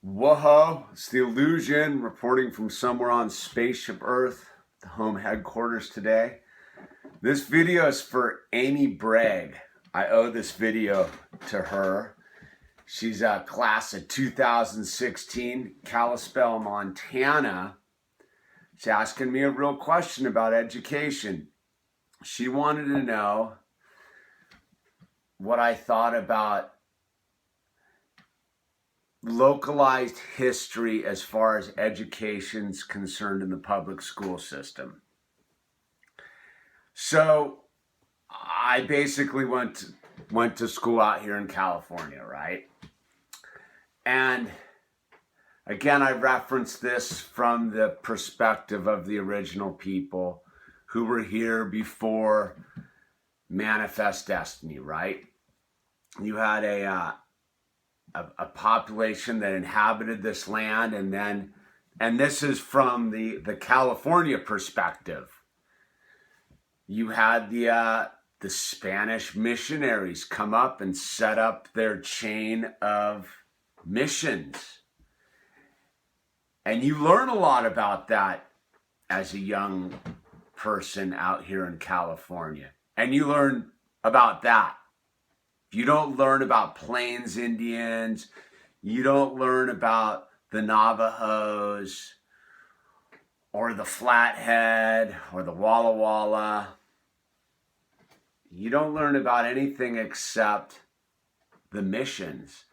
Whoa, it's the Illusion reporting from somewhere on Spaceship Earth, the home headquarters today. This video is for Amy Bragg. I owe this video to her. She's a class of 2016, Kalispell, Montana. She's asking me a real question about education. She wanted to know what I thought about localized history as far as education's concerned in the public school system. So I basically went to school out here in California, right? And again, I referenced this from the perspective of the original people who were here before Manifest Destiny, right? You had a population that inhabited this land, and this is from the California perspective. You had the Spanish missionaries come up and set up their chain of missions. And you learn a lot about that as a young person out here in California. And you learn about that. You don't learn about Plains Indians. You don't learn about the Navajos or the Flathead or the Walla Walla. You don't learn about anything except the missions.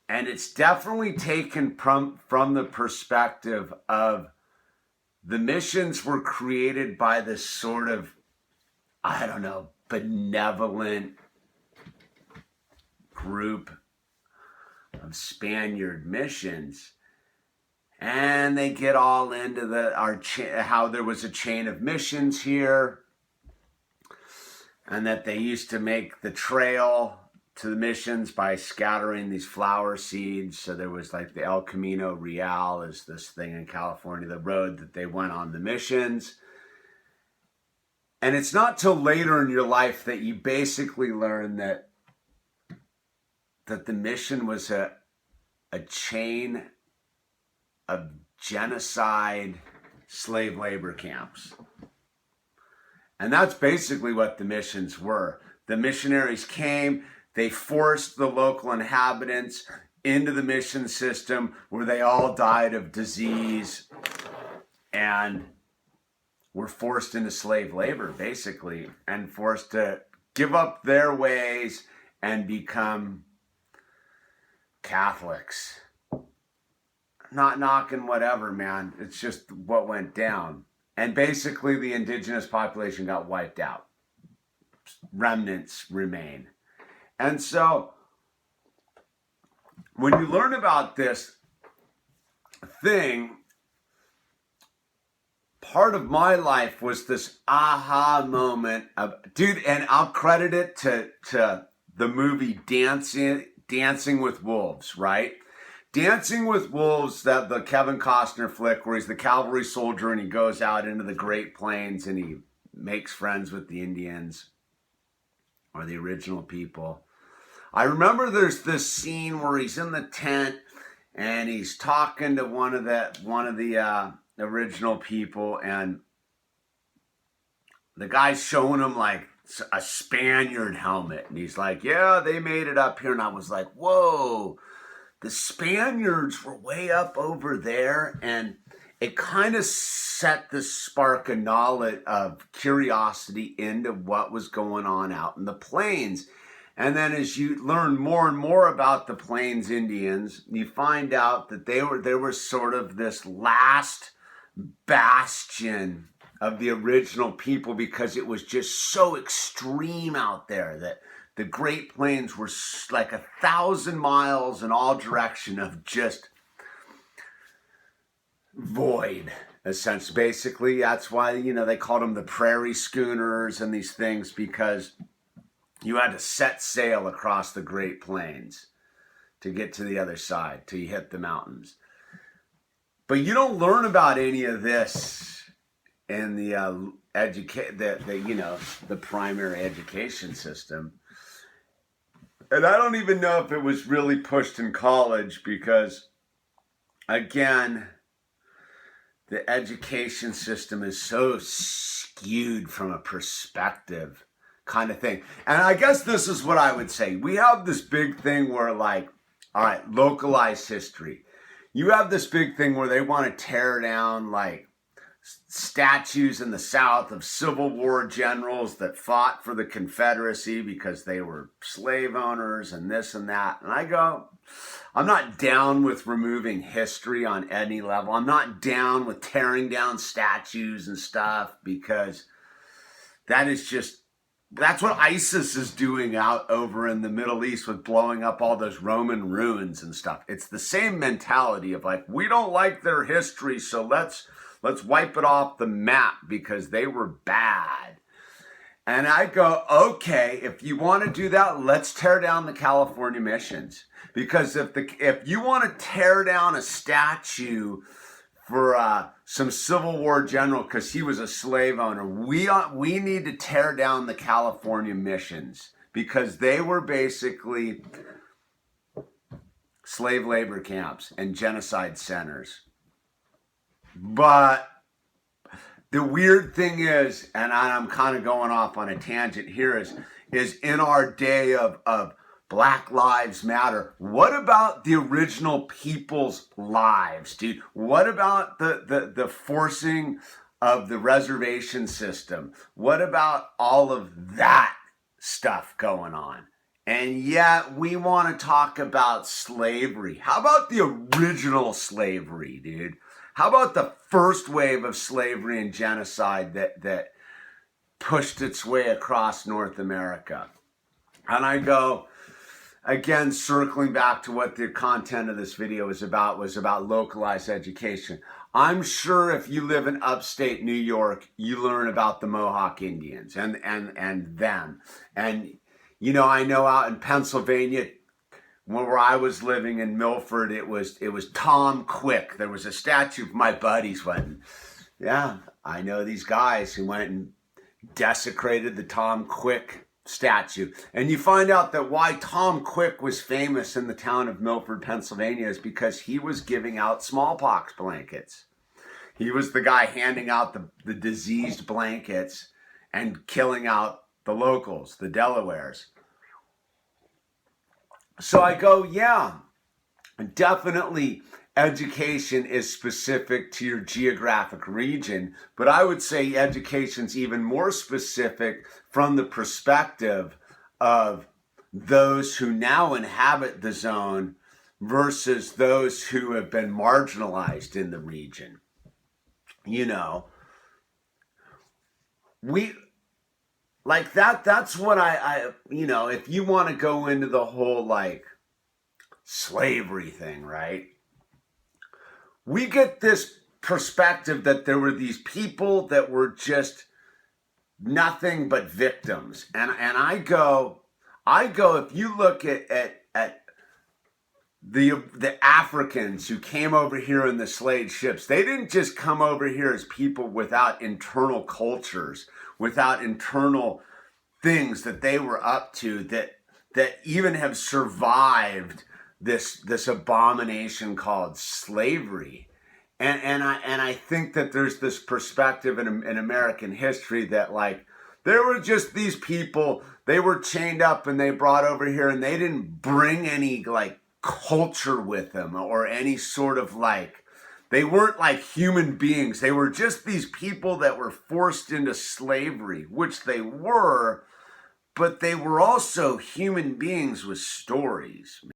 And it's definitely taken from the perspective of the missions were created by this sort of, I don't know, benevolent group of Spaniard missions, and they get all into how there was a chain of missions here, and that they used to make the trail to the missions by scattering these flower seeds. So there was like the El Camino Real is this thing in California, the road that they went on the missions. And it's not till later in your life that you basically learn that the mission was a chain of genocide slave labor camps. And that's basically what the missions were. The missionaries came, they forced the local inhabitants into the mission system where they all died of disease and were forced into slave labor, basically, and forced to give up their ways and become Catholics. Not knocking whatever, man. It's just what went down. And basically the indigenous population got wiped out. Remnants remain. And so when you learn about this thing, part of my life was this aha moment of, dude, and I'll credit it to the movie Dancing with Wolves, right? Dancing with Wolves, that the Kevin Costner flick where he's the cavalry soldier and he goes out into the Great Plains and he makes friends with the Indians or the original people. I remember there's this scene where he's in the tent and he's talking to one of the original people, and the guy's showing him like a Spaniard helmet, and he's like, yeah, they made it up here. And I was like, whoa, the Spaniards were way up over there. And it kind of set the spark of knowledge, of curiosity into what was going on out in the plains. And then as you learn more and more about the Plains Indians, you find out that they were sort of this last bastion of the original people, because it was just so extreme out there that the Great Plains were like 1,000 miles in all direction of just void, essentially. Basically, that's why, they called them the prairie schooners and these things, because you had to set sail across the Great Plains to get to the other side, till you hit the mountains. But you don't learn about any of this in the primary education system. And I don't even know if it was really pushed in college, because again, the education system is so skewed from a perspective kind of thing. And I guess this is what I would say. We have this big thing where, like, all right, localized history. You have this big thing where they want to tear down, like, statues in the South of Civil War generals that fought for the Confederacy because they were slave owners and this and that. And I go, I'm not down with removing history on any level. I'm not down with tearing down statues and stuff, because that is just, that's what ISIS is doing out over in the Middle East with blowing up all those Roman ruins and stuff. It's the same mentality of, like, we don't like their history, so let's wipe it off the map because they were bad. And I go, okay, if you want to do that, let's tear down the California missions. Because if you want to tear down a statue for some Civil War general because he was a slave owner, we need to tear down the California missions, because they were basically slave labor camps and genocide centers. But the weird thing is, and I'm kind of going off on a tangent here, is in our day of Black Lives Matter, what about the original people's lives, dude? What about the forcing of the reservation system? What about all of that stuff going on? And yet we want to talk about slavery. How about the original slavery, dude? How about the first wave of slavery and genocide that pushed its way across North America? And I go, again, circling back to what the content of this video was about localized education. I'm sure if you live in upstate New York, you learn about the Mohawk Indians and them. And, you know, I know out in Pennsylvania, where I was living in Milford, it was Tom Quick. There was a statue of my buddies went. Yeah, I know these guys who went and desecrated the Tom Quick statue. And you find out that why Tom Quick was famous in the town of Milford, Pennsylvania, is because he was giving out smallpox blankets. He was the guy handing out the diseased blankets and killing out the locals, the Delawares. So I go, yeah, definitely education is specific to your geographic region, but I would say education's even more specific from the perspective of those who now inhabit the zone versus those who have been marginalized in the region. You know, like that's what I you know, if you want to go into the whole, like, slavery thing, right? We get this perspective that there were these people that were just nothing but victims. And I go, if you look at the Africans who came over here in the slave ships, they didn't just come over here as people without internal cultures, without internal things that they were up to that even have survived this abomination called slavery. And I think that there's this perspective in American history that, like, there were just these people, they were chained up and they brought over here, and they didn't bring any, like, culture with them or any sort of, like, they weren't like human beings. They were just these people that were forced into slavery, which they were, but they were also human beings with stories.